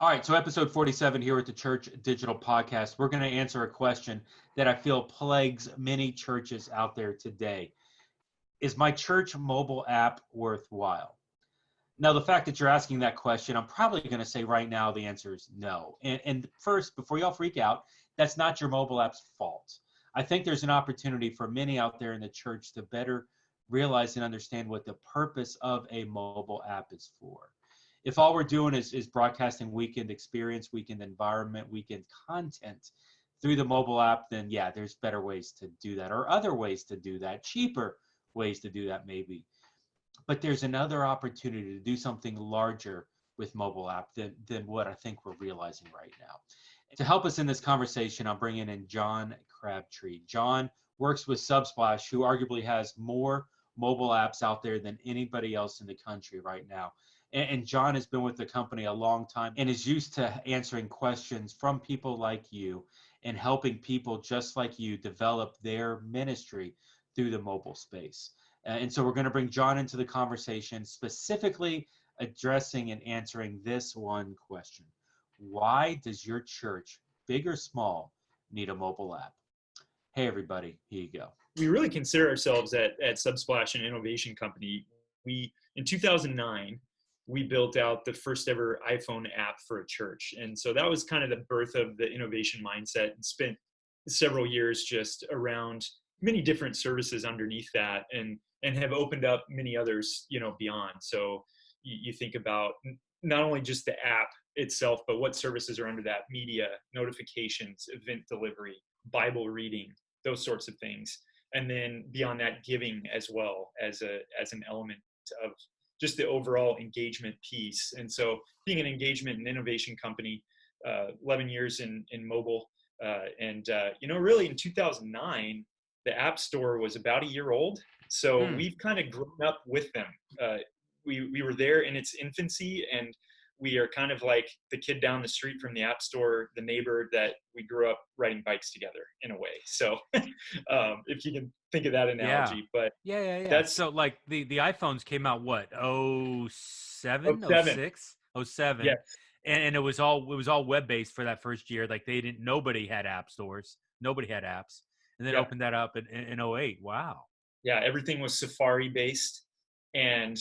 All right, so episode 47 here at the Church Digital Podcast, we're going to answer a question that I feel plagues many churches out there today. Is my church mobile app worthwhile? Now, the fact that you're asking that question, I'm probably going to say right now the answer is no. And first, before y'all freak out, that's not your mobile app's fault. I think there's an opportunity for many out there in the church to better realize and understand what the purpose of a mobile app is for. If all we're doing is broadcasting weekend experience, weekend environment, weekend content through the mobile app, then yeah, there's better ways to do that, or other ways to do that, cheaper ways to do that maybe. But there's another opportunity to do something larger with mobile app than what I think we're realizing right now. To help us in this conversation, I'm bringing in Jon Crabtree. Jon works with Subsplash, who arguably has more mobile apps out there than anybody else in the country right now. And Jon has been with the company a long time and is used to answering questions from people like you and helping people just like you develop their ministry through the mobile space. And so we're going to bring Jon into the conversation, specifically addressing and answering this one question. Why does your church, big or small, need a mobile app? Hey, everybody, here you go. We really consider ourselves at Subsplash an innovation company. In 2009, we built out the first ever iPhone app for a church. And so that was kind of the birth of the innovation mindset, and spent several years just around many different services underneath that, and have opened up many others, beyond. So you think about not only just the app itself, but what services are under that: media, notifications, event delivery, Bible reading, those sorts of things. And then beyond that, giving as well as an element of just the overall engagement piece. And so being an engagement and innovation company, 11 years in mobile, really in 2009, the App Store was about a year old. So we've kind of grown up with them. We were there in its infancy, and we are kind of like the kid down the street from the App Store, the neighbor that we grew up riding bikes together in a way. So if you can think of that analogy. But yeah. That's so like the iPhones came out what, 07, 06, 07. Yes. And it was all web-based for that first year. Like nobody had app stores, nobody had apps, and then opened that up in 08. Wow. Yeah, everything was Safari based. And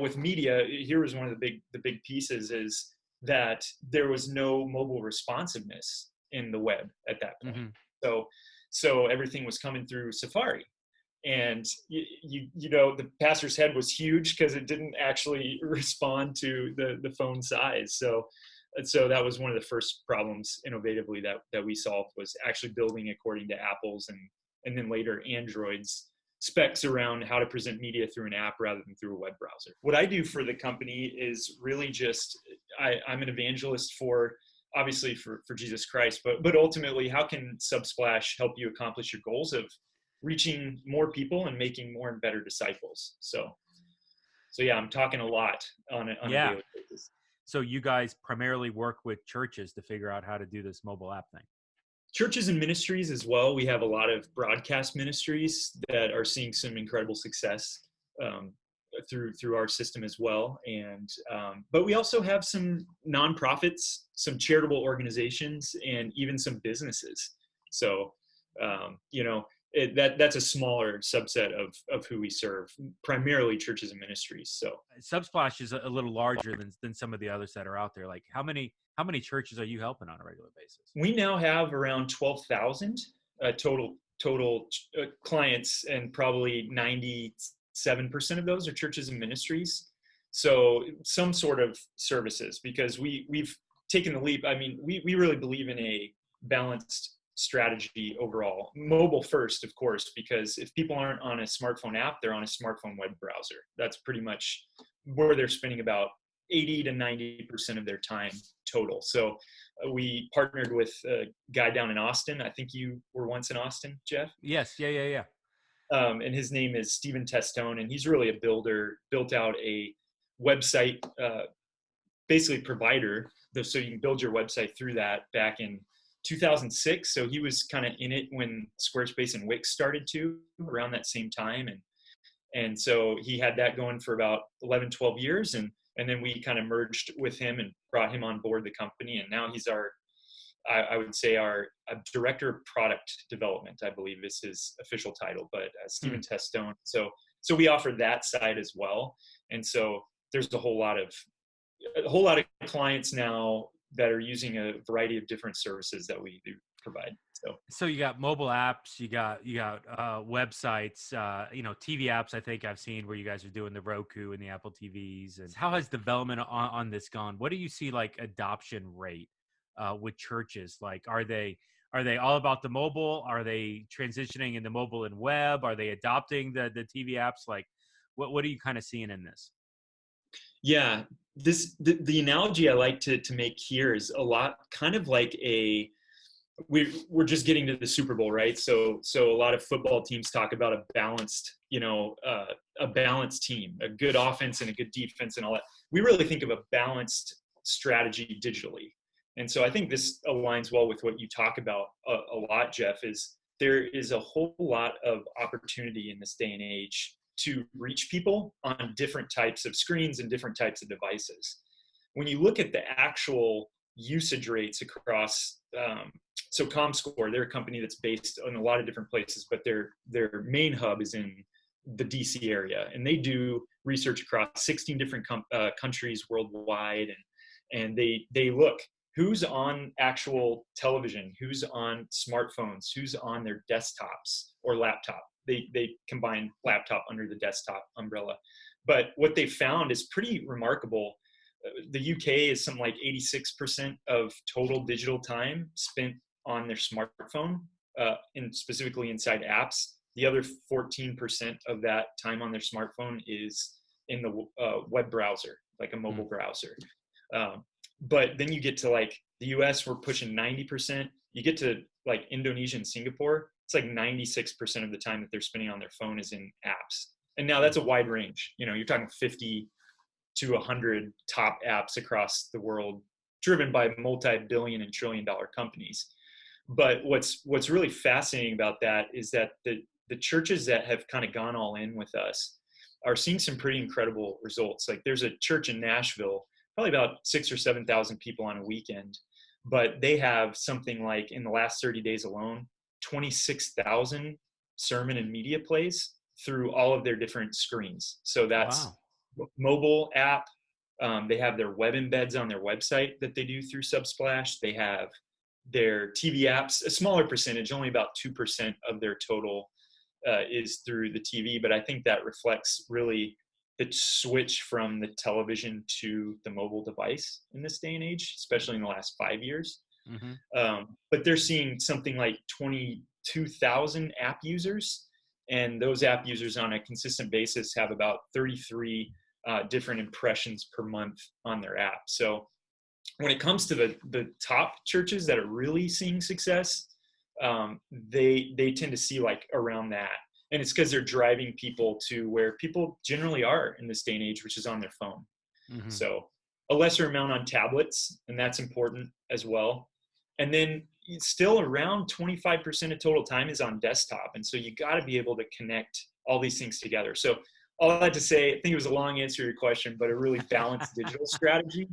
with media, here was one of the big pieces, is that there was no mobile responsiveness in the web at that point. Mm-hmm. So everything was coming through Safari. And the pastor's head was huge because it didn't actually respond to the phone size. So that was one of the first problems innovatively that we solved, was actually building according to Apple's and then later Android's specs around how to present media through an app rather than through a web browser. What I do for the company is really just, I'm an evangelist obviously for Jesus Christ, but ultimately, how can Subsplash help you accomplish your goals of reaching more people and making more and better disciples? So yeah, I'm talking a lot on a daily basis. So you guys primarily work with churches to figure out how to do this mobile app thing? Churches and ministries as well. We have a lot of broadcast ministries that are seeing some incredible success through our system as well. And but we also have some nonprofits, some charitable organizations, and even some businesses. So that's a smaller subset of who we serve, primarily churches and ministries. So Subsplash is a little larger than some of the others that are out there. Like how many churches are you helping on a regular basis? We now have around 12,000 total clients, and probably 97% of those are churches and ministries. So some sort of services, because we've taken the leap. I mean, we really believe in a balanced strategy overall. Mobile first, of course, because if people aren't on a smartphone app, they're on a smartphone web browser. That's pretty much where they're spending about 80 to 90% of their time total. So we partnered with a guy down in Austin. I think you were once in Austin, Jeff? Yes. Yeah. And his name is Stephen Testone, and he's really a builder, built out a website, basically provider, so you can build your website through that back in 2006. So he was kind of in it when Squarespace and Wix started to, around that same time. And so he had that going for about 11, 12 years. And And then we kind of merged with him and brought him on board the company. And now he's I would say our director of product development, I believe is his official title, but Stephen Testone. So we offer that side as well. And so there's a whole lot of clients now that are using a variety of different services that we do provide. So you got mobile apps, you got websites, TV apps. I think I've seen where you guys are doing the Roku and the Apple TVs. And how has development on this gone? What do you see like adoption rate with churches? Like, are they all about the mobile? Are they transitioning into mobile and web? Are they adopting the TV apps? Like, what are you kind of seeing in this? Yeah, the analogy I like to make here is a lot kind of like we're just getting to the Super Bowl, right? So a lot of football teams talk about a balanced team, a good offense and a good defense and all that. We really think of a balanced strategy digitally. And so I think this aligns well with what you talk about a lot, Jeff, is there is a whole lot of opportunity in this day and age to reach people on different types of screens and different types of devices. When you look at the actual usage rates across, so ComScore, they're a company that's based in a lot of different places, but their main hub is in the DC area, and they do research across 16 different countries worldwide, and they look who's on actual television, who's on smartphones, who's on their desktops or laptop. They combine laptop under the desktop umbrella. But what they found is pretty remarkable. The UK is something like 86% of total digital time spent on their smartphone, and specifically inside apps. The other 14% of that time on their smartphone is in the web browser, like a mobile browser. But then you get to like the US, we're pushing 90%. You get to like Indonesia and Singapore, it's like 96% of the time that they're spending on their phone is in apps. And now that's a wide range. You're talking 50 to 100 top apps across the world, driven by multi-billion and trillion-dollar companies. But what's really fascinating about that is that the churches that have kind of gone all in with us are seeing some pretty incredible results. Like there's a church in Nashville, probably about 6,000 or 7,000 people on a weekend, but they have something like in the last 30 days alone, 26,000 sermon and media plays through all of their different screens. So that's mobile app. They have their web embeds on their website that they do through Subsplash. They have their TV apps, a smaller percentage, only about 2% of their total is through the TV. But I think that reflects really the switch from the television to the mobile device in this day and age, especially in the last 5 years. But they're seeing something like 22,000 app users, and those app users on a consistent basis have about 33 different impressions per month on their app. So when it comes to the top churches that are really seeing success, they tend to see like around that. And it's because they're driving people to where people generally are in this day and age, which is on their phone. So a lesser amount on tablets, and that's important as well. And then still around 25% of total time is on desktop. And so you got to be able to connect all these things together. So all that to say, I think it was a long answer to your question, but a really balanced digital strategy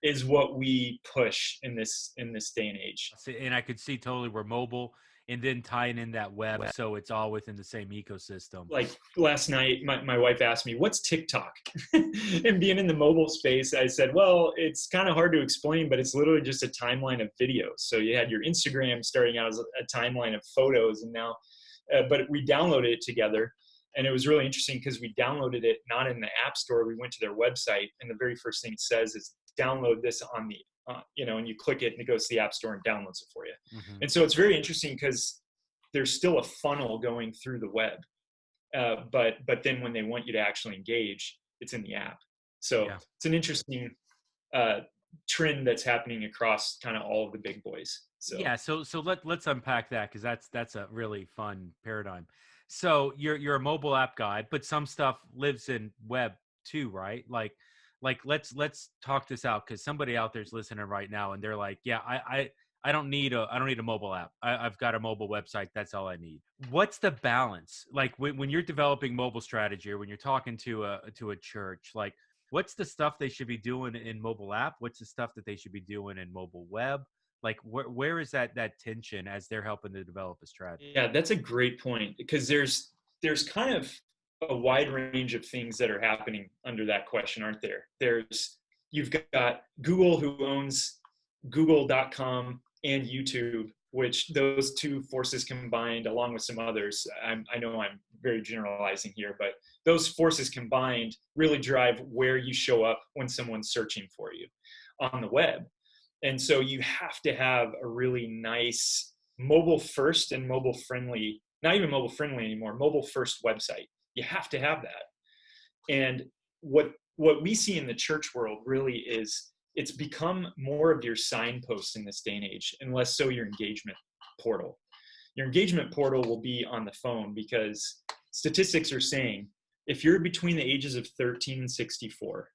is what we push in this day and age. And I could see totally where mobile and then tying in that web, so it's all within the same ecosystem. Like last night, my wife asked me, what's TikTok? And being in the mobile space, I said, well, it's kind of hard to explain, but it's literally just a timeline of videos. So you had your Instagram starting out as a timeline of photos, and now, but we downloaded it together. And it was really interesting because we downloaded it not in the App Store. We went to their website, and the very first thing it says is download this on the, and you click it and it goes to the App Store and downloads it for you. And so it's very interesting because there's still a funnel going through the web. But then when they want you to actually engage, it's in the app. So it's an interesting trend that's happening across kind of all of the big boys. So let's unpack that, because that's a really fun paradigm. So you're a mobile app guy, but some stuff lives in web too, right? Like let's talk this out, because somebody out there's listening right now and they're like, yeah, I don't need a mobile app. I've got a mobile website. That's all I need. What's the balance? Like when you're developing mobile strategy, or when you're talking to a church, like what's the stuff they should be doing in mobile app? What's the stuff that they should be doing in mobile web? Like where is that tension as they're helping to develop a strategy? Yeah, that's a great point, because there's kind of a wide range of things that are happening under that question, aren't there? You've got Google, who owns Google.com and YouTube, which those two forces combined, along with some others, I know I'm very generalizing here, but those forces combined really drive where you show up when someone's searching for you on the web. And so you have to have a really nice mobile first and mobile friendly, not even mobile friendly anymore, mobile first website. You have to have that. And what we see in the church world really is it's become more of your signpost in this day and age, and less so your engagement portal. Your engagement portal will be on the phone, because statistics are saying if you're between the ages of 13 and 64,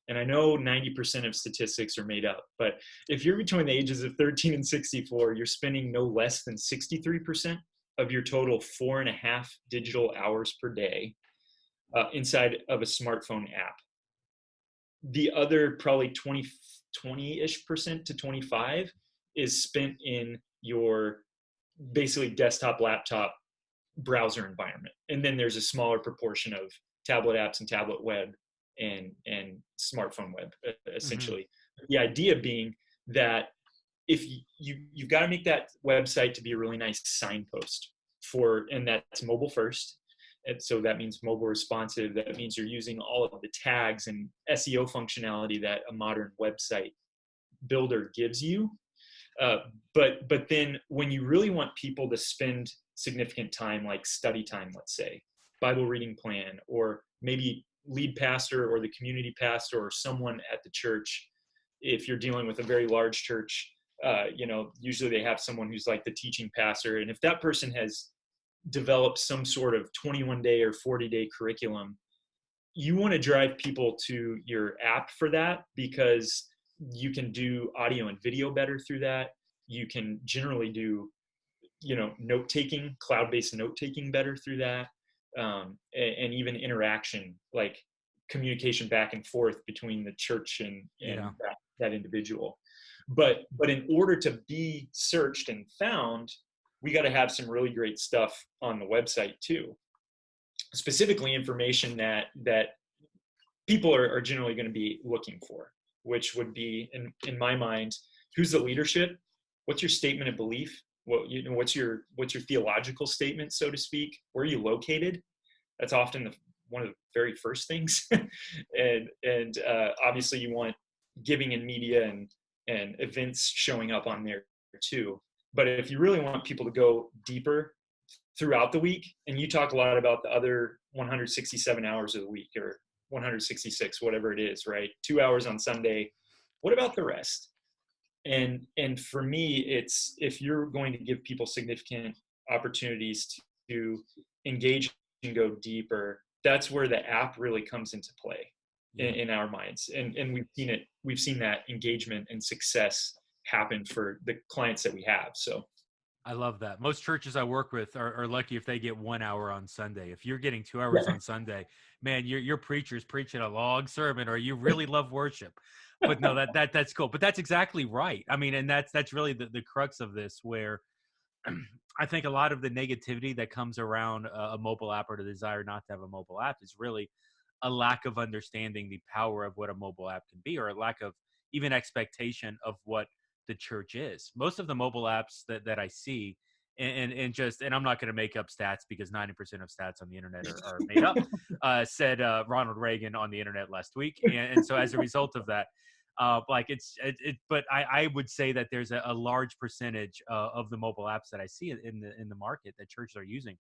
and I know 90% of statistics are made up, but if you're between the ages of 13 and 64, you're spending no less than 63% of your total 4.5 digital hours per day inside of a smartphone app. The other probably 20-ish percent to 25 is spent in your basically desktop, laptop, browser environment. And then there's a smaller proportion of tablet apps and tablet web and smartphone web, essentially. Mm-hmm. The idea being that if you've got to make that website to be a really nice signpost and that's mobile first. And so that means mobile responsive. That means you're using all of the tags and SEO functionality that a modern website builder gives you. But then when you really want people to spend significant time, like study time, let's say, Bible reading plan, or maybe lead pastor or the community pastor or someone at the church, if you're dealing with a very large church, usually they have someone who's like the teaching pastor. And if that person has developed some sort of 21-day or 40-day curriculum, you want to drive people to your app for that, because you can do audio and video better through that. You can generally do, note-taking, cloud-based note-taking better through that. And even interaction, like communication back and forth between the church and that individual. But in order to be searched and found, we got to have some really great stuff on the website too. Specifically information that people are generally going to be looking for, which would be, in my mind, who's the leadership? What's your statement of belief? What's your theological statement, so to speak? Where are you located? That's often one of the very first things. and obviously you want giving in media and events showing up on there too. But if you really want people to go deeper throughout the week, and you talk a lot about the other 167 hours of the week, or 166, whatever it is, right? 2 hours on Sunday. What about the rest? And for me, it's, if you're going to give people significant opportunities to engage and go deeper, that's where the app really comes into play in our minds. And we've seen that engagement and success happen for the clients that we have. So I love that. Most churches I work with are lucky if they get 1 hour on Sunday. If you're getting 2 hours on Sunday, man, your preacher's preaching a long sermon, or you really love worship. But no, that's cool. But that's exactly right. I mean, and that's really the crux of this, where I think a lot of the negativity that comes around a mobile app, or the desire not to have a mobile app, is really a lack of understanding the power of what a mobile app can be, or a lack of even expectation of what the church is. Most of the mobile apps that I see, and I'm not going to make up stats, because 90% of stats on the internet are made up, said Ronald Reagan on the internet last week. And so as a result of that, but I would say that there's a large percentage of the mobile apps that I see in the market that churches are using,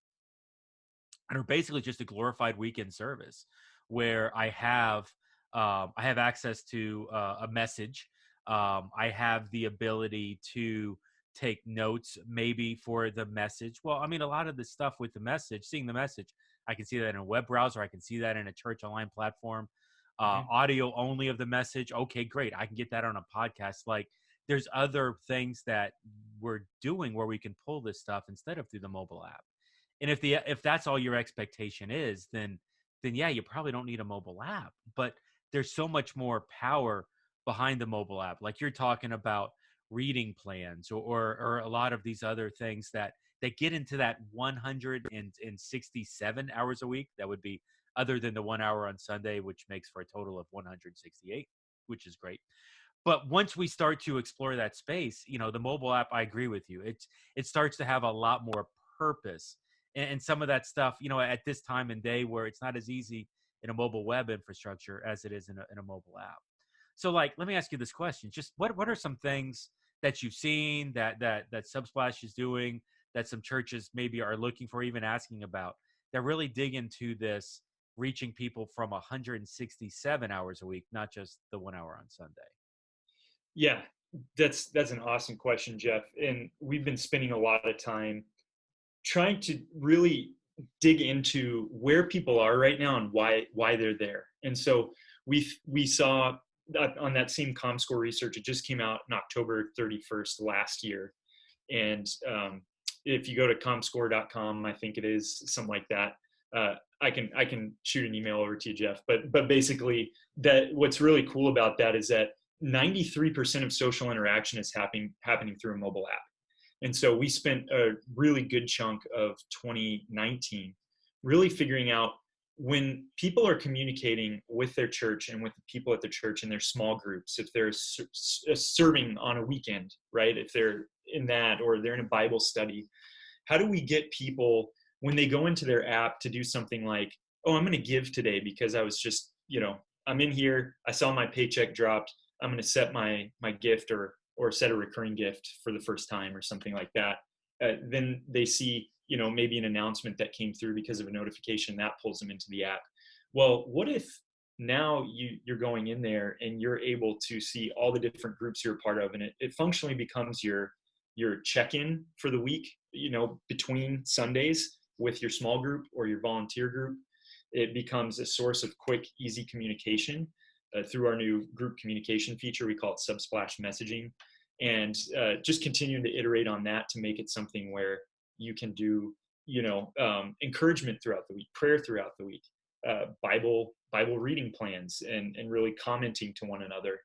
and are basically just a glorified weekend service, where I have access to a message. I have the ability to take notes, maybe for the message. Well, I mean, a lot of the stuff with the message, seeing the message, I can see that in a web browser. I can see that in a church online platform. Audio only of the message. Okay, great. I can get that on a podcast. Like, there's other things that we're doing where we can pull this stuff instead of through the mobile app. And if that's all your expectation is, then yeah, you probably don't need a mobile app. But there's so much more power behind the mobile app. Like you're talking about reading plans or a lot of these other things that get into that 167 hours a week. That would be other than the 1 hour on Sunday, which makes for a total of 168, which is great. But once we start to explore that space, the mobile app, I agree with you. It starts to have a lot more purpose, and some of that stuff, at this time and day where it's not as easy in a mobile web infrastructure as it is in a mobile app. So, like, let me ask you this question: just what are some things that you've seen that Subsplash is doing, that some churches maybe are looking for, even asking about, that really dig into this, reaching people from 167 hours a week, not just the 1 hour on Sunday? Yeah, that's an awesome question, Jeff. And we've been spending a lot of time trying to really dig into where people are right now and why they're there. And so we saw that on that same ComScore research. It just came out on October 31st last year. And if you go to comscore.com, I think it is something like that. I can shoot an email over to you, Jeff. But basically, that what's really cool about that is that 93% of social interaction is happening through a mobile app. And so we spent a really good chunk of 2019 really figuring out, when people are communicating with their church and with the people at their church in their small groups, if they're serving on a weekend, right? If they're in that, or they're in a Bible study, how do we get people, when they go into their app, to do something like, oh, I'm going to give today because I was just, I'm in here, I saw my paycheck dropped, I'm going to set my gift or set a recurring gift for the first time or something like that. Then they see, maybe an announcement that came through because of a notification that pulls them into the app. Well, what if now you're going in there and you're able to see all the different groups you're a part of, and it functionally becomes your check-in for the week, between Sundays with your small group or your volunteer group. It becomes a source of quick, easy communication through our new group communication feature. We call it Subsplash messaging, and just continuing to iterate on that to make it something where you can do, encouragement throughout the week, prayer throughout the week, Bible reading plans, and really commenting to one another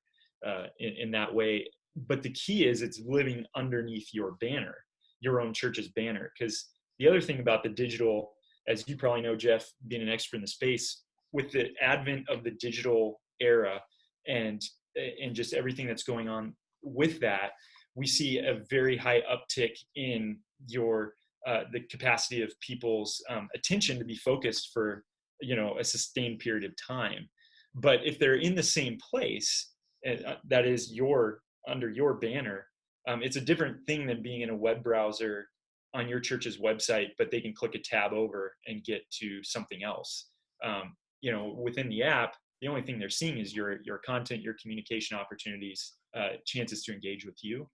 in that way. But the key is it's living underneath your banner, your own church's banner. Because the other thing about the digital, as you probably know, Jeff, being an expert in the space, with the advent of the digital era and just everything that's going on with that, we see a very high uptick in the capacity of people's attention to be focused for a sustained period of time. But if they're in the same place, that is under your banner, it's a different thing than being in a web browser on your church's website, but they can click a tab over and get to something else. Within the app, the only thing they're seeing is your content, your communication opportunities, chances to engage with you.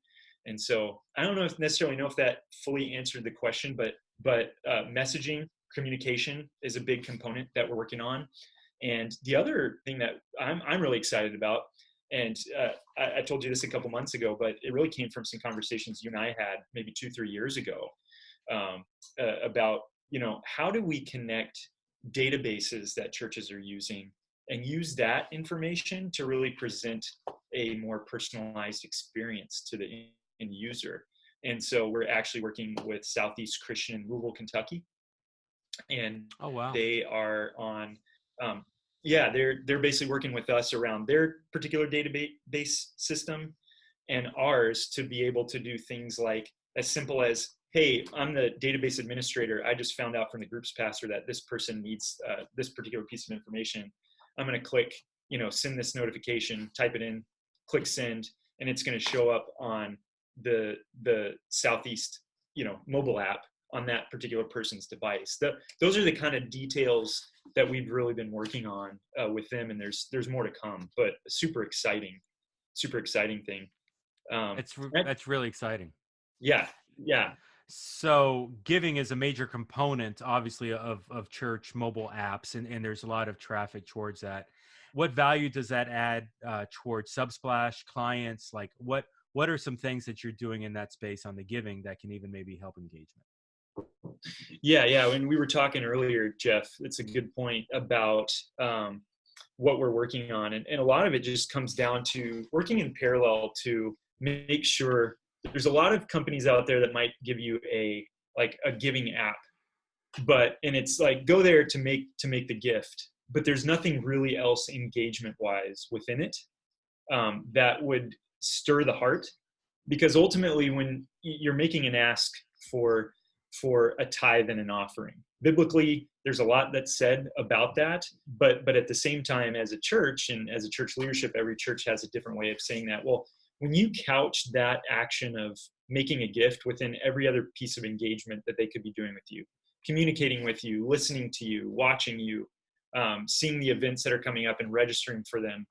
And so I don't necessarily know if that fully answered the question, but messaging, communication is a big component that we're working on. And the other thing that I'm really excited about, and I told you this a couple months ago, but it really came from some conversations you and I had maybe 2-3 years ago, about, how do we connect databases that churches are using and use that information to really present a more personalized experience to the end user. And so we're actually working with Southeast Christian in Louisville, Kentucky. And Oh, wow. they are on, they're basically working with us around their particular database system and ours to be able to do things like as simple as, hey, I'm the database administrator. I just found out from the group's pastor that this person needs this particular piece of information. I'm going to click, send this notification, type it in, click send, and it's going to show up on the Southeast, mobile app on that particular person's device. Those are the kind of details that we've really been working on with them, and there's more to come. But a super exciting thing. That's really exciting. Yeah. So giving is a major component, obviously, of church mobile apps, and there's a lot of traffic towards that. What value does that add towards Subsplash clients? Like, what are some things that you're doing in that space on the giving that can even maybe help engagement? Yeah. When we were talking earlier, Jeff, it's a good point about what we're working on. And a lot of it just comes down to working in parallel to make sure. There's a lot of companies out there that might give you a giving app, and it's like, go there to make the gift, but there's nothing really else engagement wise within it that would stir the heart. Because ultimately, when you're making an ask for a tithe and an offering, biblically, there's a lot that's said about that. But at the same time, as a church and as a church leadership, every church has a different way of saying that. Well, when you couch that action of making a gift within every other piece of engagement that they could be doing with you, communicating with you, listening to you, watching you, seeing the events that are coming up and registering for them,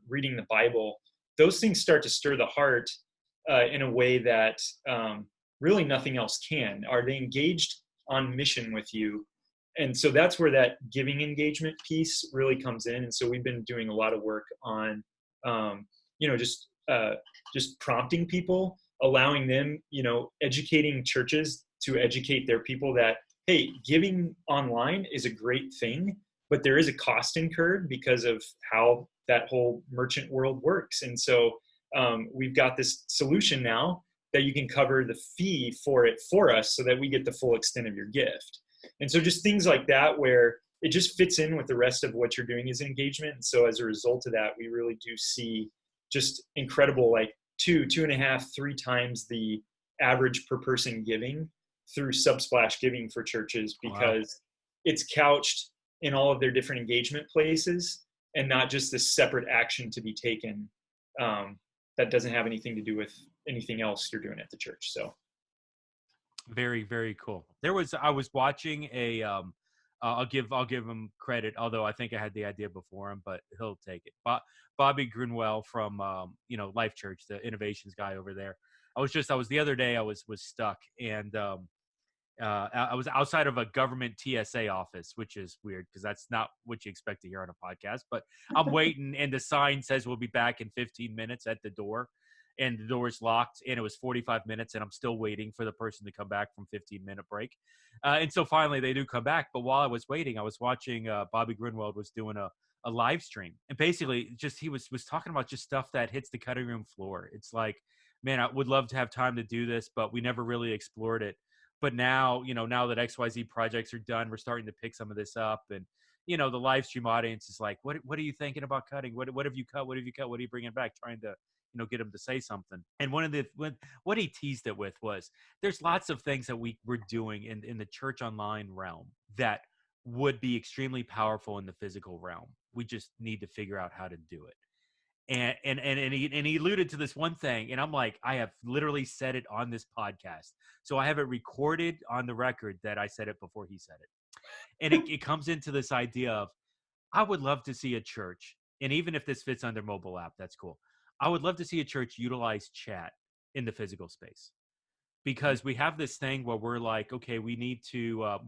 reading the Bible, those things start to stir the heart in a way that really nothing else can. Are they engaged on mission with you? And so that's where that giving engagement piece really comes in. And so we've been doing a lot of work on, just prompting people, allowing them, educating churches to educate their people that, hey, giving online is a great thing, but there is a cost incurred because of how that whole merchant world works. And so we've got this solution now that you can cover the fee for it for us so that we get the full extent of your gift. And so just things like that, where it just fits in with the rest of what you're doing as engagement. And so as a result of that, we really do see just incredible, like 2.5, 3 times the average per person giving through Subsplash giving for churches, because it's couched in all of their different engagement places and not just this separate action to be taken that doesn't have anything to do with anything else you're doing at the church. So very, very cool. I was watching a I'll give him credit, although I think I had the idea before him, but he'll take it. Bobby Grunwell from Life Church, the innovations guy over there. I was the other day, I was stuck, and I was outside of a government TSA office, which is weird because that's not what you expect to hear on a podcast. But I'm waiting, and the sign says we'll be back in 15 minutes at the door, and the door is locked, and it was 45 minutes, and I'm still waiting for the person to come back from 15-minute break. And so finally they do come back. But while I was waiting, I was watching Bobby Grunwald was doing a live stream, and basically just he was talking about just stuff that hits the cutting room floor. It's like, man, I would love to have time to do this, but we never really explored it. But now, now that XYZ projects are done, we're starting to pick some of this up. And, the live stream audience is like, what are you thinking about cutting? What have you cut? What have you cut? What are you bringing back? Trying to, get them to say something. And what he teased it with was, there's lots of things that we're doing in the church online realm that would be extremely powerful in the physical realm. We just need to figure out how to do it. And he alluded to this one thing, and I'm like, I have literally said it on this podcast, so I have it recorded on the record that I said it before he said it. And it comes into this idea of, I would love to see a church, and even if this fits under mobile app, that's cool. I would love to see a church utilize chat in the physical space, because we have this thing where we're like, okay, we need to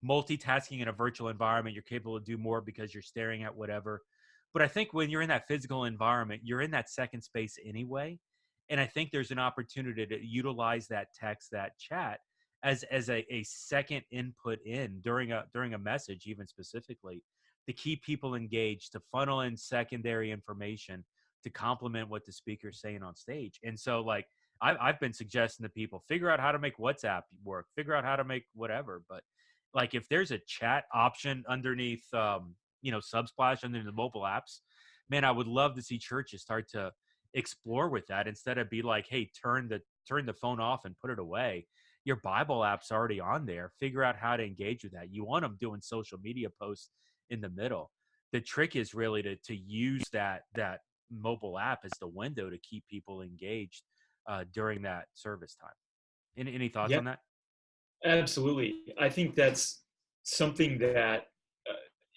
multitasking in a virtual environment. You're capable of do more because you're staring at whatever. But I think when you're in that physical environment, you're in that second space anyway. And I think there's an opportunity to utilize that text, that chat, as a second input in during a message, even specifically, to keep people engaged, to funnel in secondary information to complement what the speaker's saying on stage. And so, like, I've been suggesting to people, figure out how to make WhatsApp work, figure out how to make whatever. But like, if there's a chat option underneath Subsplash under the mobile apps, man, I would love to see churches start to explore with that, instead of be like, hey, turn the phone off and put it away. Your Bible app's already on there. Figure out how to engage with that. You want them doing social media posts in the middle. The trick is really to use that mobile app as the window to keep people engaged during that service time. Any thoughts on that? Absolutely. I think that's something that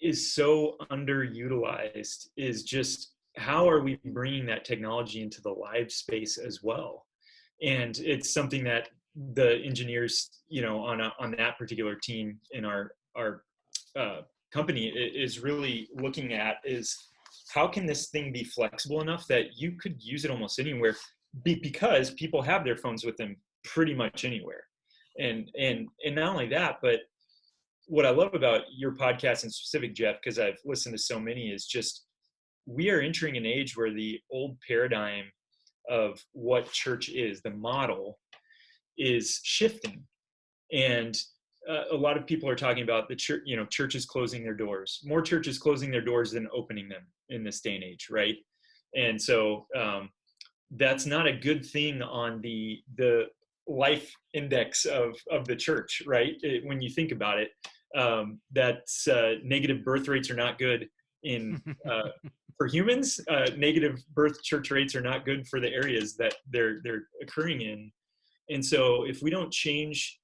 is so underutilized, is just how are we bringing that technology into the live space as well. And it's something that the engineers, on that particular team in our company is really looking at, is how can this thing be flexible enough that you could use it almost anywhere, because people have their phones with them pretty much anywhere. And not only that, but what I love about your podcast in specific, Jeff, because I've listened to so many, is just we are entering an age where the old paradigm of what church is, the model, is shifting. And a lot of people are talking about the church, churches closing their doors, more churches closing their doors than opening them in this day and age, right? And so that's not a good thing on the life index of the church, right? When you think about it, that's negative birth rates are not good in for humans. Negative birth church rates are not good for the areas that they're occurring in. And so if we don't change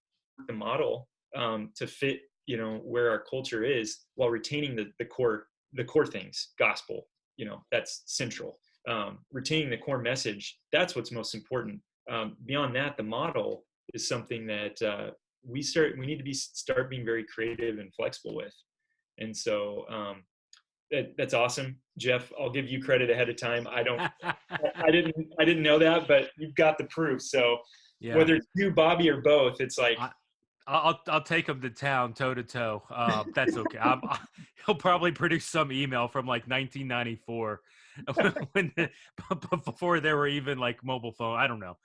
the model to fit, where our culture is, while retaining the core things, gospel, that's central. Retaining the core message, that's what's most important. Beyond that, the model is something that we need to start being very creative and flexible with. And so that's awesome, Jeff. I'll give you credit ahead of time. I didn't know that, but you've got the proof. So yeah. Whether it's you, Bobby, or both, it's like I'll take him to town, toe to toe. That's okay. He'll probably produce some email from like 1994, before there were even like mobile phone. I don't know.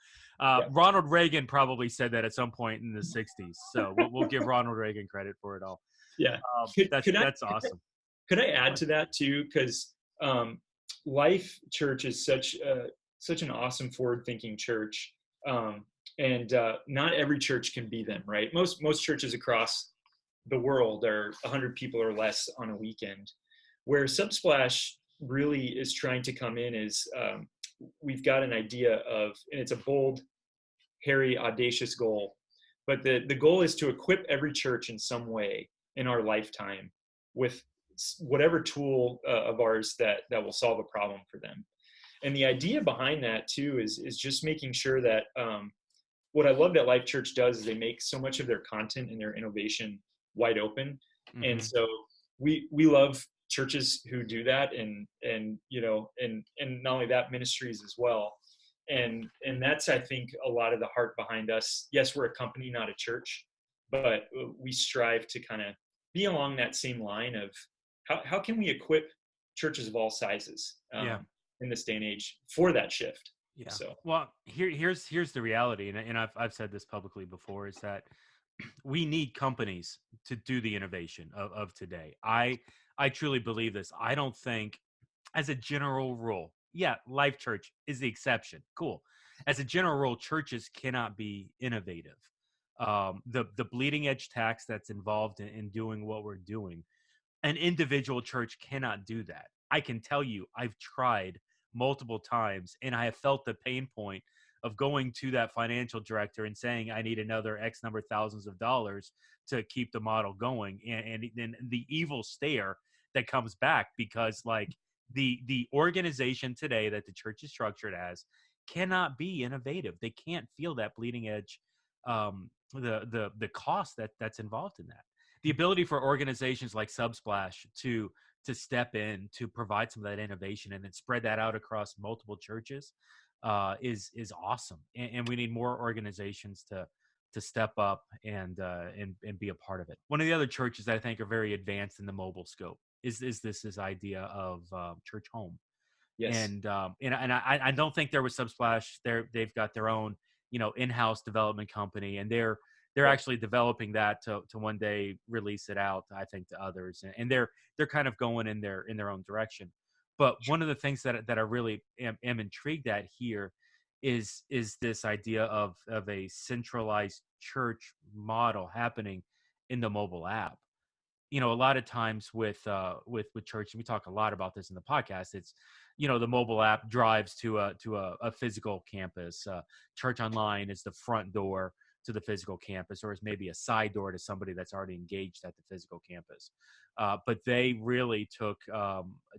Ronald Reagan probably said that at some point in the 60s. So we'll give Ronald Reagan credit for it all. Yeah, that's awesome. Could I add to that too? Because Life Church is such an awesome, forward-thinking church. And not every church can be them, right? Most churches across the world are 100 people or less on a weekend. Where Subsplash really is trying to come in is we've got an idea of, and it's a bold, hairy, audacious goal, but the goal is to equip every church in some way in our lifetime with whatever tool of ours that will solve a problem for them. And the idea behind that too is just making sure that what I love that Life Church does is they make so much of their content and their innovation wide open. Mm-hmm. And so we love churches who do that, and not only that, ministries as well. And that's, I think, a lot of the heart behind us. Yes, we're a company, not a church, but we strive to kind of be along that same line of how can we equip churches of all sizes in this day and age for that shift. Yeah. So, well, here's the reality, and I've said this publicly before, is that we need companies to do the innovation of today. I truly believe this. I don't think, as a general rule, Life Church is the exception. Cool. As a general rule, churches cannot be innovative. The bleeding edge tax that's involved in doing what we're doing, an individual church cannot do that. I can tell you, I've tried multiple times, and I have felt the pain point of going to that financial director and saying I need another X number of thousands of dollars to keep the model going, and then the evil stare that comes back, because like the organization today that the church is structured as cannot be innovative. They can't feel that bleeding edge, the cost that's involved in that. The ability for organizations like Subsplash to step in, to provide some of that innovation and then spread that out across multiple churches is awesome. And we need more organizations to step up and be a part of it. One of the other churches that I think are very advanced in the mobile scope is this idea of church home. Yes. And I don't think there was Subsplash. They've got their own in-house development company, and they're actually developing that to one day release it out, I think, to others, and they're kind of going in their own direction. But one of the things that I really am intrigued at here is this idea of a centralized church model happening in the mobile app. A lot of times with church, and we talk a lot about this in the podcast, it's the mobile app drives to a physical campus. Church Online is the front door to the physical campus, or is maybe a side door to somebody that's already engaged at the physical campus. But they really took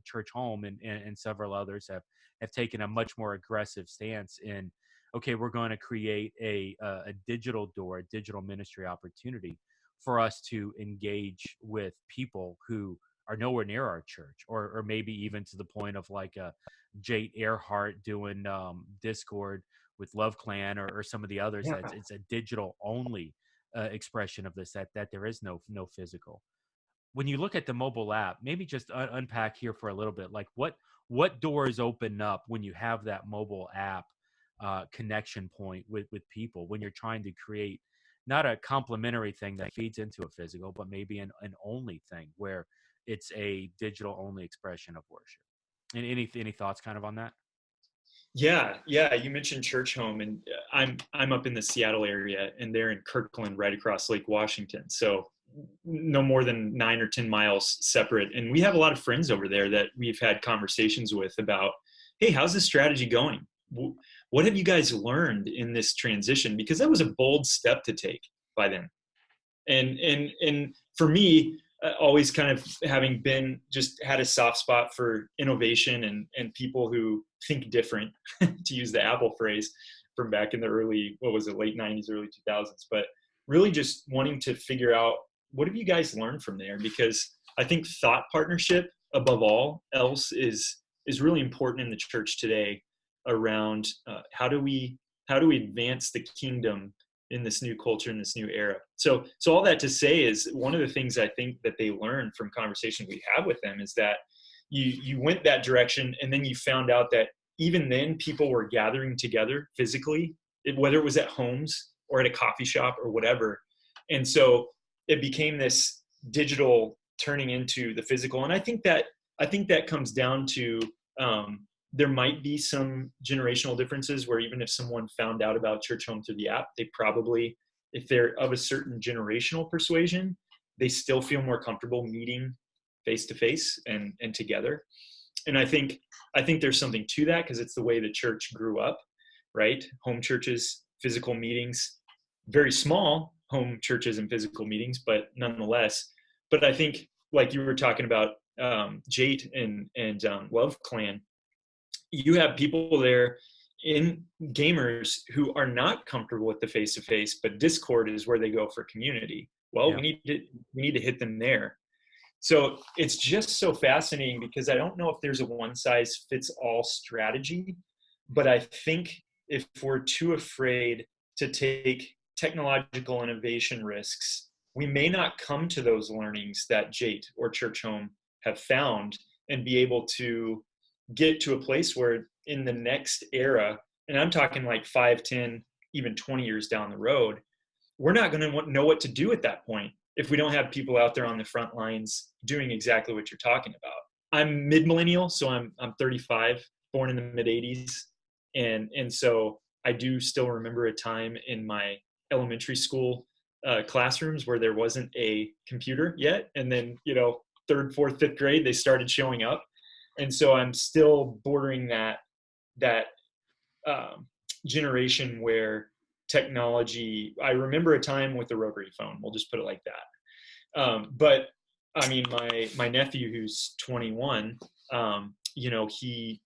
Church Home and several others have taken a much more aggressive stance in, okay, we're going to create a digital door, a digital ministry opportunity for us to engage with people who are nowhere near our church, or maybe even to the point of like a Jate Earhart doing Discord with Love Clan or some of the others. Yeah. It's a digital only expression of this, that there is no physical. When you look at the mobile app, maybe just unpack here for a little bit, like what doors open up when you have that mobile app connection point with people, when you're trying to create not a complementary thing that feeds into a physical, but maybe an only thing where it's a digital only expression of worship. And any thoughts kind of on that? Yeah. You mentioned Church Home, and I'm up in the Seattle area, and they're in Kirkland, right across Lake Washington. So no more than 9 or 10 miles separate. And we have a lot of friends over there that we've had conversations with about, hey, how's this strategy going? What have you guys learned in this transition? Because that was a bold step to take by them. And for me, always kind of having been just had a soft spot for innovation and people who think different, to use the Apple phrase from back in the early, what was it, late 90s, early 2000s. But really just wanting to figure out, what have you guys learned from there? Because I think thought partnership above all else is really important in the church today around how do we advance the kingdom in this new culture, in this new era. So all that to say is, one of the things I think that they learned from conversations we have with them is that you went that direction, and then you found out that even then people were gathering together physically, whether it was at homes or at a coffee shop or whatever. And so it became this digital turning into the physical. And I think that comes down to there might be some generational differences where even if someone found out about Church Home through the app, they probably, if they're of a certain generational persuasion, they still feel more comfortable meeting face to face and together. And I think there's something to that, because it's the way the church grew up, right? Home churches, physical meetings, very small home churches and physical meetings, but nonetheless. But I think, like you were talking about, Jate and Love Clan, you have people there in gamers who are not comfortable with the face-to-face, but Discord is where they go for community. Well, Yeah. we need to hit them there. So it's just so fascinating, because I don't know if there's a one-size-fits-all strategy, but I think if we're too afraid to take technological innovation risks, we may not come to those learnings that Jate or Church Home have found and be able to get to a place where in the next era, and I'm talking like 5, 10, even 20 years down the road, we're not going to know what to do at that point if we don't have people out there on the front lines doing exactly what you're talking about. I'm mid-millennial, so I'm 35, born in the mid-80s. And so I do still remember a time in my elementary school classrooms where there wasn't a computer yet. And then, 3rd, 4th, 5th grade, they started showing up. And so I'm still bordering that generation where technology, I remember a time with the rotary phone, we'll just put it like that. But I mean, my nephew, who's 21, he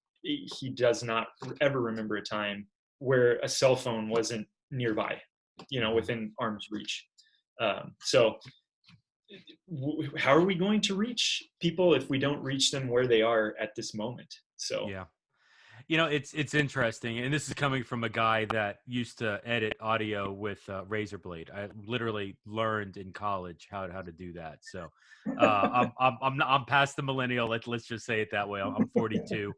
does not ever remember a time where a cell phone wasn't nearby, within arm's reach. So how are we going to reach people if we don't reach them where they are at this moment? So Yeah. It's interesting, and this is coming from a guy that used to edit audio with Razorblade. I literally learned in college how to do that. So I'm past the millennial. Let's just say it that way. I'm 42.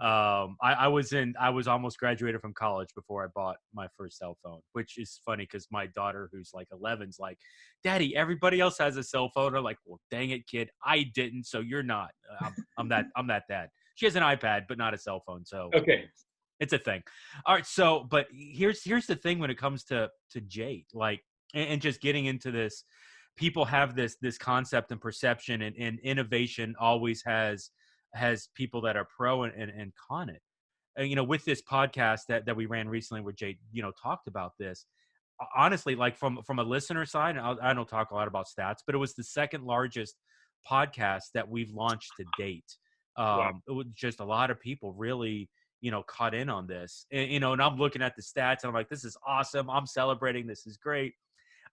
I was almost graduated from college before I bought my first cell phone, which is funny because my daughter, who's like 11's like, "Daddy, everybody else has a cell phone." I'm like, "Well, dang it, kid, I didn't, so you're not." I'm that dad. She has an iPad, but not a cell phone. So okay, it's a thing. All right. So, but here's the thing when it comes to Jade, like, and just getting into this, people have this concept and perception, and innovation always has people that are pro and con it. And, with this podcast that we ran recently where Jade, talked about this, honestly, like from a listener side, I don't talk a lot about stats, but it was the second largest podcast that we've launched to date. wow, It was just a lot of people really, caught in on this, and I'm looking at the stats and I'm like, this is awesome. I'm celebrating. This is great.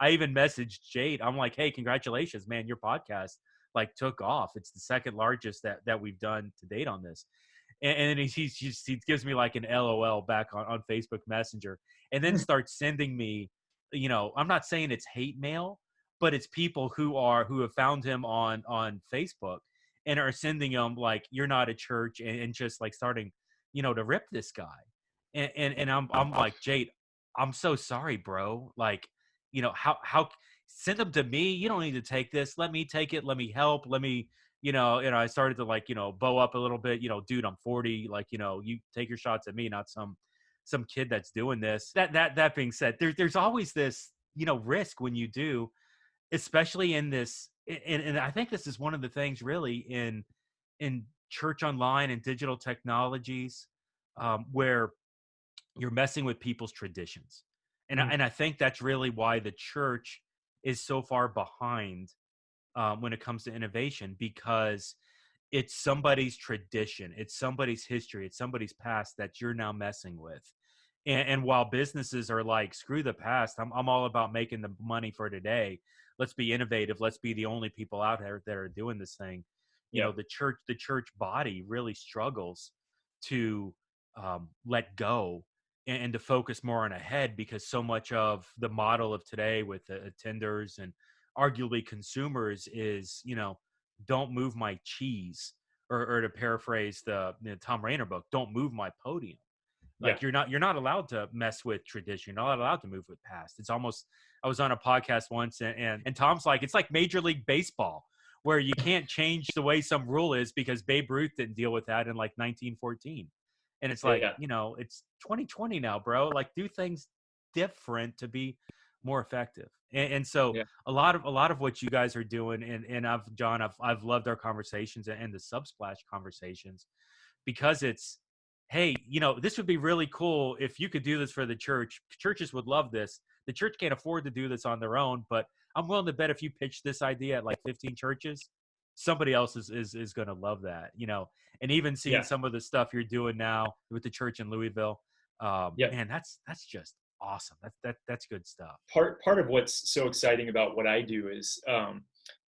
I even messaged Jade. I'm like, hey, congratulations, man. Your podcast like took off. It's the second largest that we've done to date on this. And then he gives me like an LOL back on Facebook Messenger, and then starts sending me I'm not saying it's hate mail, but it's people who have found him on Facebook and are sending him like, "You're not a church," and just like starting, to rip this guy. And I'm like, "Jade, I'm so sorry, bro. Like, how send them to me. You don't need to take this. Let me take it. Let me help. Let me, I started to like, bow up a little bit, dude, I'm 40. Like, you take your shots at me, not some kid that's doing this. That being said, there's always this, risk when you do, especially in this. And I think this is one of the things really in church online and digital technologies, where you're messing with people's traditions. Mm. And I think that's really why the church is so far behind, when it comes to innovation, because it's somebody's tradition, it's somebody's history, it's somebody's past that you're now messing with. And while businesses are like, screw the past, I'm all about making the money for today. Let's be innovative. Let's be the only people out there that are doing this thing. Yeah. The church body really struggles to, let go and to focus more on ahead, because so much of the model of today with the attenders and arguably consumers is, don't move my cheese, or to paraphrase the Tom Rainer book, don't move my podium. Yeah. Like, you're not allowed to mess with tradition. You're not allowed to move with past. It's almost, I was on a podcast once, and Tom's like, it's like Major League Baseball, where you can't change the way some rule is because Babe Ruth didn't deal with that in like 1914. And it's like, Yeah. it's 2020 now, bro. Like, do things different to be more effective. And so Yeah. a lot of what you guys are doing, and I've loved our conversations and the Subsplash conversations, because it's, hey, this would be really cool if you could do this for the church. Churches would love this. The church can't afford to do this on their own, but I'm willing to bet if you pitch this idea at like 15 churches, somebody else is going to love that. And even seeing Yeah. some of the stuff you're doing now with the church in Louisville, Yeah. man, that's just awesome. That's good stuff. Part of what's so exciting about what I do is,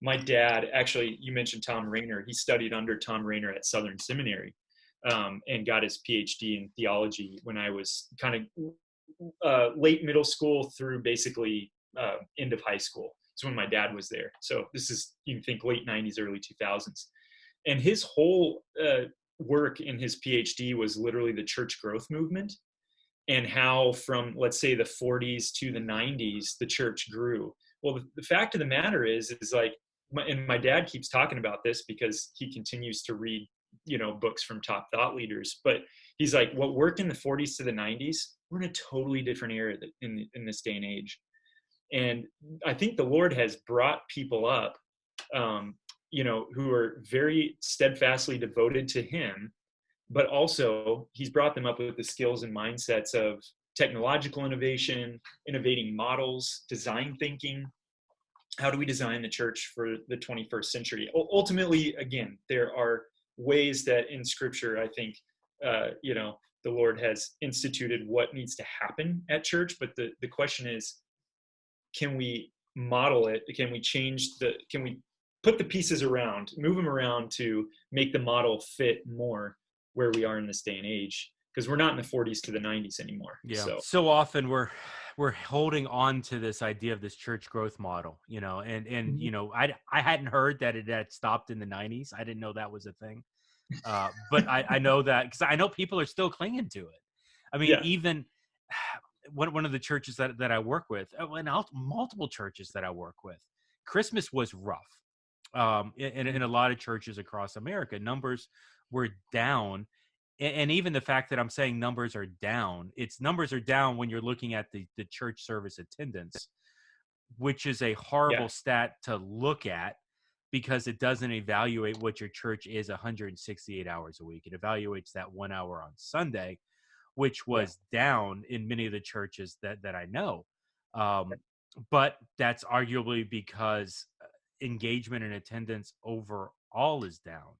my dad, actually, you mentioned Tom Rainer. He studied under Tom Rainer at Southern Seminary, and got his PhD in theology when I was kind of, late middle school through basically, end of high school. It's when my dad was there. So this is, you can think late 90s, early 2000s. And his whole, work in his PhD was literally the church growth movement, and how from, let's say, the 40s to the 90s the church grew. Well, the fact of the matter is like, and my dad keeps talking about this because he continues to read, books from top thought leaders, but he's like, what worked in the 40s to the 90s, we're in a totally different era in this day and age. And I think the Lord has brought people up, who are very steadfastly devoted to him, but also he's brought them up with the skills and mindsets of technological innovation, innovating models, design thinking. How do we design the church for the 21st century? Ultimately, again, there are ways that in scripture, I think, the Lord has instituted what needs to happen at church. But the question is, can we model it? Can we put the pieces around, move them around to make the model fit more where we are in this day and age? Because we're not in the 40s to the 90s anymore. Yeah. So often we're holding on to this idea of this church growth model, and Mhm. I hadn't heard that it had stopped in the 90s. I didn't know that was a thing. But I know that because I know people are still clinging to it. I mean, Yeah. even one of the churches that I work with, and multiple churches that I work with, Christmas was rough. In a lot of churches across America, numbers were down. And even the fact that I'm saying numbers are down, it's numbers are down when you're looking at the church service attendance, which is a Yeah. horrible stat to look at, because it doesn't evaluate what your church is 168 hours a week. It evaluates that 1 hour on Sunday, which Yeah. was down in many of the churches that I know. Um, but that's arguably because engagement and attendance overall is down.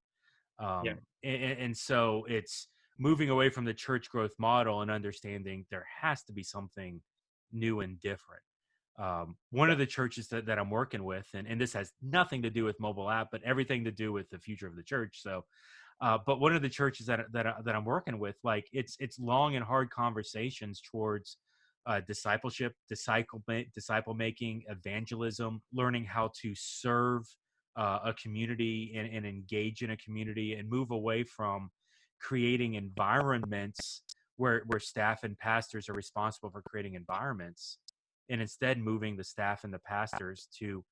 Yeah. And so it's moving away from the church growth model and understanding there has to be something new and different. One Yeah. of the churches that I'm working with, and this has nothing to do with mobile app, but everything to do with the future of the church. So, but one of the churches that I'm working with, like it's long and hard conversations towards discipleship, disciple making, evangelism, learning how to serve a community and engage in a community, and move away from creating environments where staff and pastors are responsible for creating environments, and instead moving the staff and the pastors to,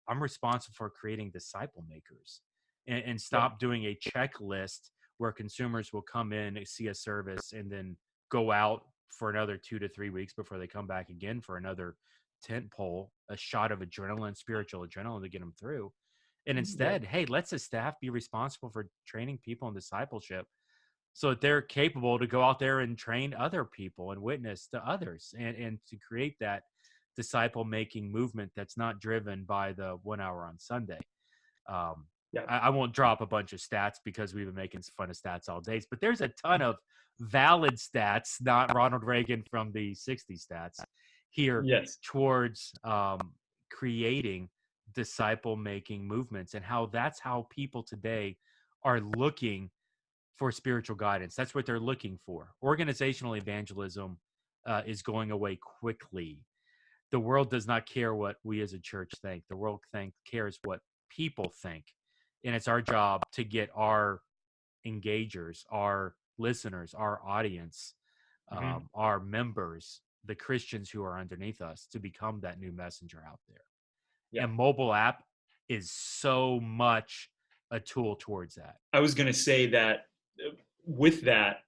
I'm responsible for creating disciple makers, and Yeah. stop doing a checklist where consumers will come in, see a service, and then go out for another 2 to 3 weeks before they come back again for another tent pole, a shot of adrenaline, spiritual adrenaline to get them through. And Yeah. instead, hey, let's the staff be responsible for training people in discipleship so that they're capable to go out there and train other people and witness to others, and to create that disciple making movement that's not driven by the 1 hour on Sunday. Um, Yeah. I won't drop a bunch of stats because we've been making fun of stats all days, but there's a ton of valid stats, not Ronald Reagan from the 60s stats, here Yes. towards creating disciple making movements, and how that's how people today are looking for spiritual guidance. That's what they're looking for. Organizational evangelism is going away quickly. The world does not care what we as a church think. The world cares what people think. And it's our job to get our engagers, our listeners, our audience, Hmm. our members, the Christians who are underneath us, to become that new messenger out there. Yeah. And mobile app is so much a tool towards that. I was going to say that with that,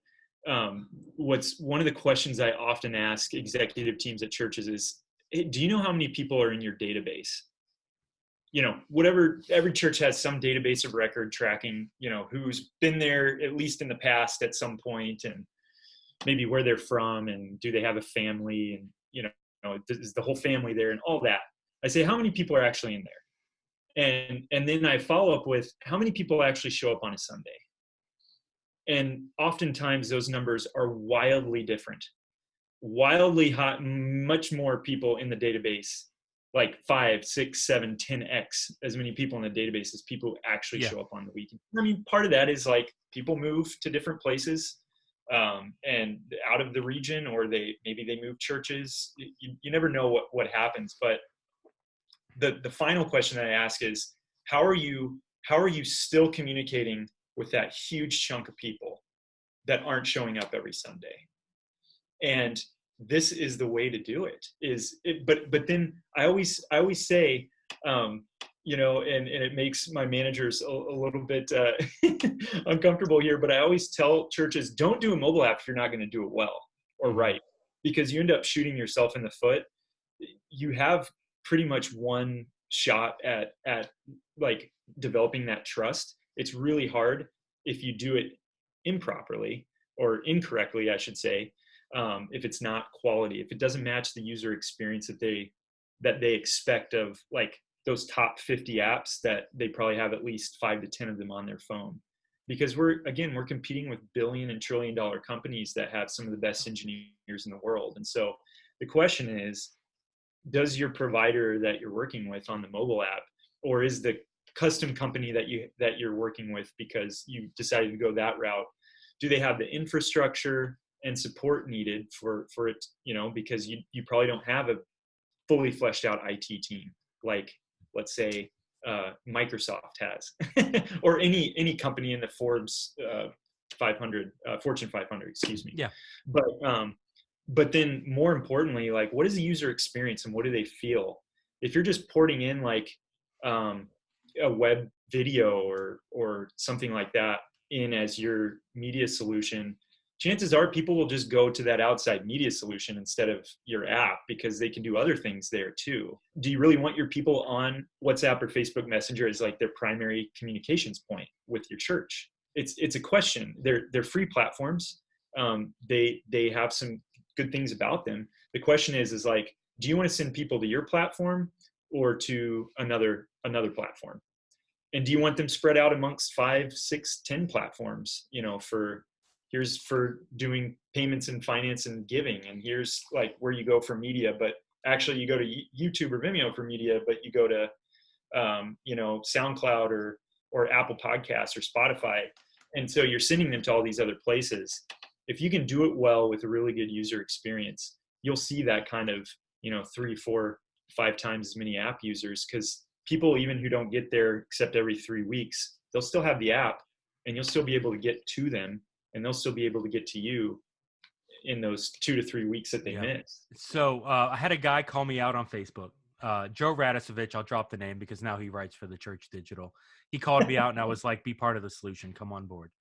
what's one of the questions I often ask executive teams at churches is, hey, do you know how many people are in your database? Whatever, every church has some database of record tracking, who's been there at least in the past at some point, and maybe where they're from, and do they have a family, and, is the whole family there, and all that. I say, how many people are actually in there? And then I follow up with, how many people actually show up on a Sunday? And oftentimes those numbers are wildly different, wildly hot, much more people in the database, like 5, 6, 7, 10x as many people in the database as people who actually Yeah. show up on the weekend. I mean, part of that is like people move to different places and out of the region, or maybe they move churches. You never know what happens. But the final question that I ask is, how are you still communicating with that huge chunk of people that aren't showing up every Sunday? And this is the way to do it. But then I always say, and it makes my managers a little bit uncomfortable here, but I always tell churches, don't do a mobile app if you're not going to do it well or right, because you end up shooting yourself in the foot. You have pretty much one shot at like developing that trust. It's really hard if you do it improperly, or incorrectly, I should say. If it's not quality, if it doesn't match the user experience that they expect of, like, those top 50 apps that they probably have at least 5 to 10 of them on their phone, because we're competing with billion and trillion dollar companies that have some of the best engineers in the world. And so the question is, does your provider that you're working with on the mobile app, or is the custom company that you're working with because you decided to go that route, do they have the infrastructure and support needed for it? Because you probably don't have a fully fleshed out IT team like, let's say, Microsoft has, or any company in the Forbes 500, Fortune 500, excuse me. Yeah. But then more importantly, like, what is the user experience and what do they feel? If you're just porting in like a web video or something like that in as your media solution, chances are people will just go to that outside media solution instead of your app, because they can do other things there too. Do you really want your people on WhatsApp or Facebook Messenger as like their primary communications point with your church? It's a question. They're free platforms. They have some good things about them. The question is like, do you want to send people to your platform or to another platform? And do you want them spread out amongst 5, 6, 10 platforms, here's for doing payments and finance and giving, and here's like where you go for media, but actually you go to YouTube or Vimeo for media, but you go to SoundCloud or Apple Podcasts or Spotify. And so you're sending them to all these other places. If you can do it well with a really good user experience, you'll see that kind of, 3, 4, 5 times as many app users, because people even who don't get there except every 3 weeks, they'll still have the app, and you'll still be able to get to them, and they'll still be able to get to you in those 2 to 3 weeks that they miss. So I had a guy call me out on Facebook, Joe Radisovich. I'll drop the name because now he writes for the Church Digital. He called me out, and I was like, "Be part of the solution. Come on board."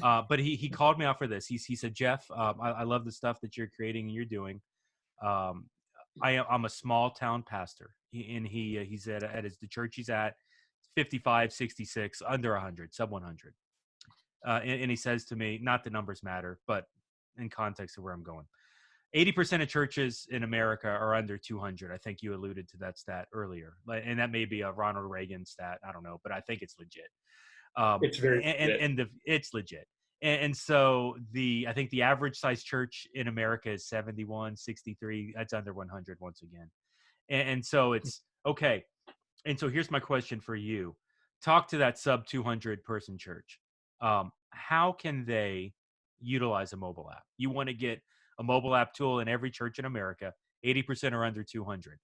But he called me out for this. He said, "Jeff, I love the stuff that you're creating and you're doing. I'm a small town pastor, he's at the church he's at, 55, 66, under 100, sub 100. And he says to me, not the numbers matter, but in context of where I'm going, 80% of churches in America are under 200. I think you alluded to that stat earlier, and that may be a Ronald Reagan stat. I don't know, but I think it's legit. It's very it's legit. And so I think the average size church in America is 71, 63. That's under 100 once again. And so it's okay. And so here's my question for you. Talk to that sub 200 person church. How can they utilize a mobile app? You want to get a mobile app tool in every church in America. 80% are under 200.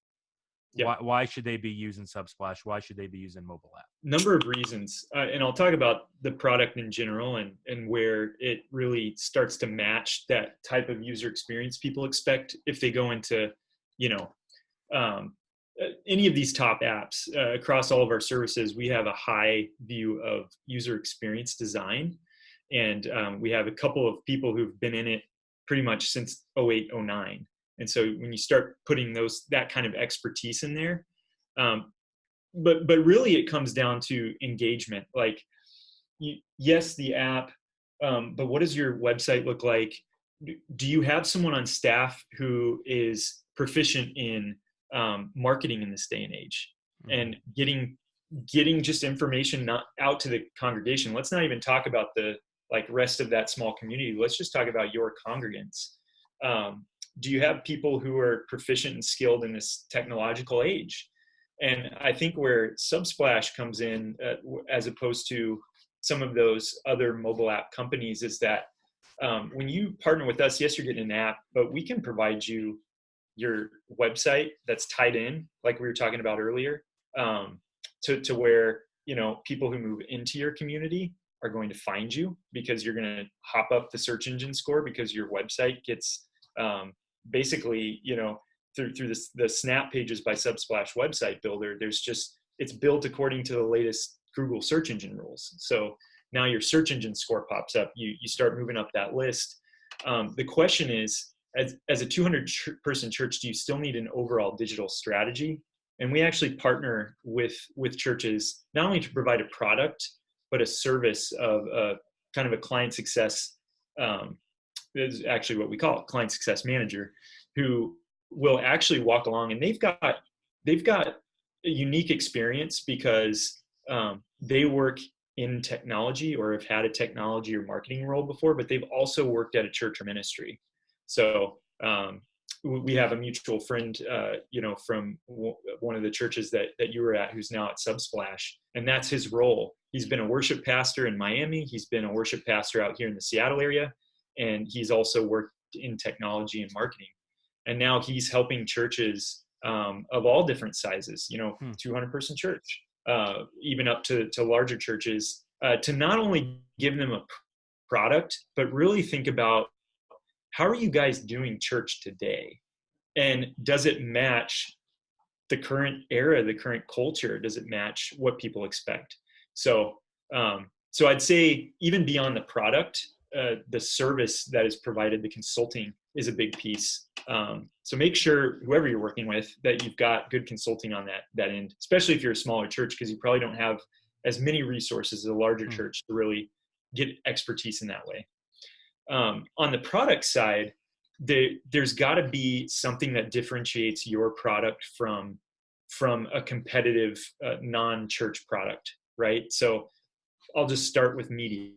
Yep. Why should they be using Subsplash? Why should they be using mobile app? Number of reasons. And I'll talk about the product in general and where it really starts to match that type of user experience people expect if they go into, any of these top apps. Across all of our services, we have a high view of user experience design. And we have a couple of people who've been in it pretty much since 08, 09. And so when you start putting that kind of expertise in there, but really it comes down to engagement. Like, yes, the app, but what does your website look like? Do you have someone on staff who is proficient in marketing in this day and age, and getting just information not out to the congregation? Let's not even talk about the rest of that small community. Let's just talk about your congregants. Do you have people who are proficient and skilled in this technological age? And I think where Subsplash comes in, as opposed to some of those other mobile app companies, is that when you partner with us, yes, you're getting an app, but we can provide you your website that's tied in, like we were talking about earlier, to where, people who move into your community are going to find you, because you're going to hop up the search engine score, because your website gets basically, through the Snap Pages by Subsplash website builder, it's built according to the latest Google search engine rules. So now your search engine score pops up. You start moving up that list. The question is, as a 200 person church, do you still need an overall digital strategy? And we actually partner with churches, not only to provide a product, but a service of kind of a client success. Is actually what we call it, client success manager, who will actually walk along, and they've got a unique experience because they work in technology or have had a technology or marketing role before, but they've also worked at a church or ministry. So we have a mutual friend, from one of the churches that you were at, who's now at Subsplash, and that's his role. He's been a worship pastor in Miami. He's been a worship pastor out here in the Seattle area. And he's also worked in technology and marketing. And now he's helping churches of all different sizes, 200 person church, even up to larger churches, to not only give them a product, but really think about, how are you guys doing church today? And does it match the current era, the current culture? Does it match what people expect? So I'd say, even beyond the product, the service that is provided, the consulting, is a big piece. So make sure, whoever you're working with, that you've got good consulting on that end, especially if you're a smaller church, because you probably don't have as many resources as a larger church to really get expertise in that way. On the product side, there's got to be something that differentiates your product from a competitive non-church product, right? So I'll just start with media.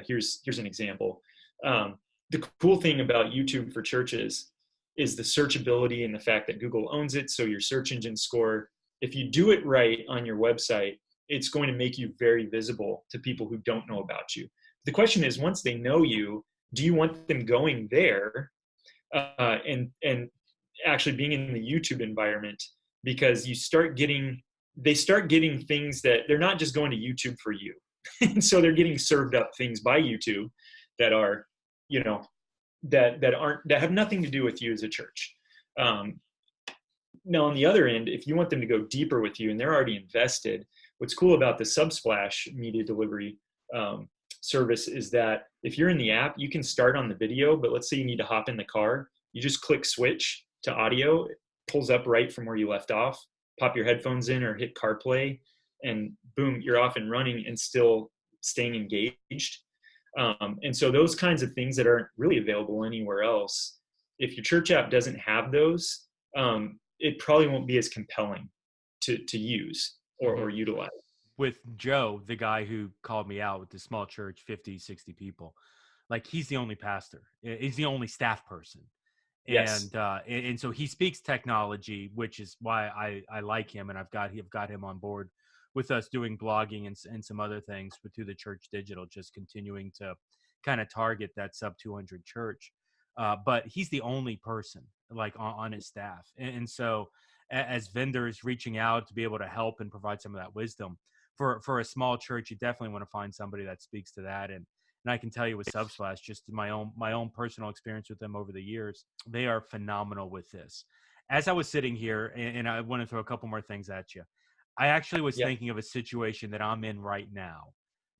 Here's an example. The cool thing about YouTube for churches is the searchability and the fact that Google owns it. So your search engine score, if you do it right on your website, it's going to make you very visible to people who don't know about you. The question is, once they know you, do you want them going there and actually being in the YouTube environment, because they start getting things that they're not just going to YouTube for you. And so they're getting served up things by YouTube that are, you know, that have nothing to do with you as a church. Now, on the other end, if you want them to go deeper with you and they're already invested, what's cool about the Subsplash media delivery service is that if you're in the app, you can start on the video, but let's say you need to hop in the car, you just click switch to audio, it pulls up right from where you left off, pop your headphones in or hit CarPlay, and boom, you're off and running and still staying engaged. And so those kinds of things that aren't really available anywhere else, if your church app doesn't have those, it probably won't be as compelling to use or utilize. With Joe, the guy who called me out with the small church, 50, 60 people, like he's the only pastor. He's the only staff person. Yes. And so he speaks technology, which is why I like him. And I've got him on board with us doing blogging and some other things through the Church Digital, just continuing to kind of target that sub 200 church. But he's the only person like on his staff. And so as vendors reaching out to be able to help and provide some of that wisdom for a small church, you definitely want to find somebody that speaks to that. And I can tell you with Subsplash, just my own personal experience with them over the years, they are phenomenal with this. As I was sitting here, and I want to throw a couple more things at you, I actually was thinking of a situation that I'm in right now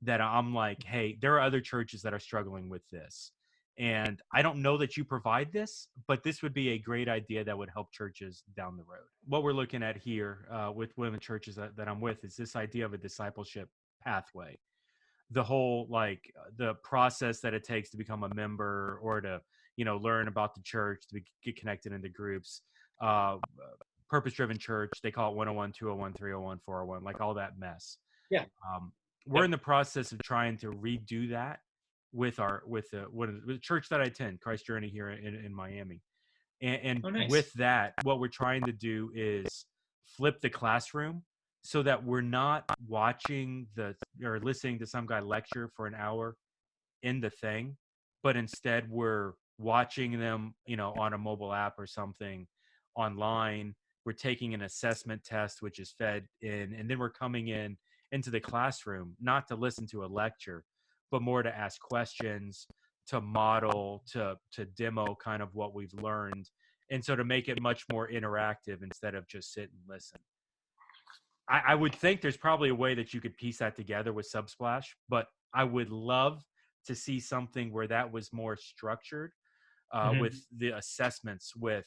that I'm like, hey, there are other churches that are struggling with this. And I don't know that you provide this, but this would be a great idea that would help churches down the road. What we're looking at here with one of the churches that I'm with is this idea of a discipleship pathway. The whole like the process that it takes to become a member or to learn about the church, to get connected into groups, purpose-driven church, they call it 101, 201, 301, 401, like all that mess. Yeah. We're in the process of trying to redo that with the church that I attend, Christ Journey here in Miami. And Oh, nice. with that, what we're trying to do is flip the classroom so that we're not watching or listening to some guy lecture for an hour in the thing, but instead we're watching them, on a mobile app or something online. We're taking an assessment test, which is fed in, and then we're coming into the classroom, not to listen to a lecture, but more to ask questions, to model, to demo kind of what we've learned. And so to make it much more interactive instead of just sit and listen. I would think there's probably a way that you could piece that together with Subsplash, but I would love to see something where that was more structured with the assessments, with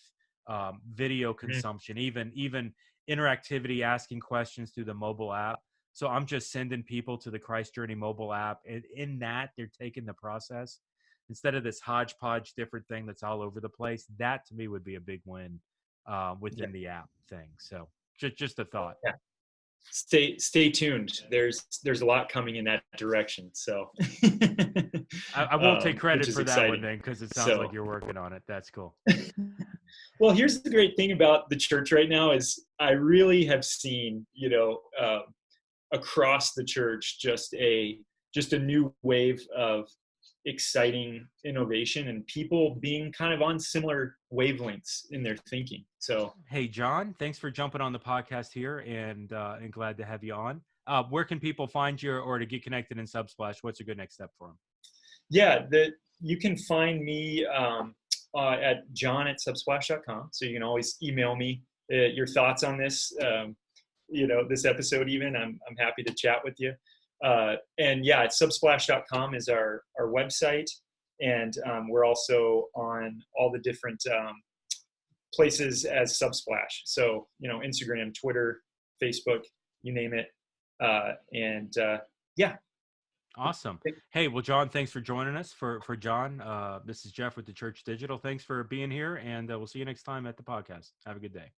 video consumption, even interactivity, asking questions through the mobile app. So I'm just sending people to the Christ Journey mobile app, and in that they're taking the process instead of this hodgepodge different thing that's all over the place. That to me would be a big win within the app thing. So just a thought. Yeah. Stay tuned. There's a lot coming in that direction. So I won't take credit for exciting. That one then, because it sounds like you're working on it. That's cool. Well, here's the great thing about the church right now is I really have seen, across the church, just a new wave of exciting innovation and people being kind of on similar wavelengths in their thinking. So, hey, Jon, thanks for jumping on the podcast here, and glad to have you on. Where can people find you or to get connected in Subsplash? What's a good next step for them? Yeah, you can find me at jon@subsplash.com. So you can always email me your thoughts on this, this episode even. I'm happy to chat with you. And yeah, subsplash.com is our website. And we're also on all the different places as Subsplash. So, Instagram, Twitter, Facebook, you name it. Yeah. Awesome. Hey, well, Jon, thanks for joining us. For Jon, this is Jeff with the Church Digital. Thanks for being here, and we'll see you next time at the podcast. Have a good day.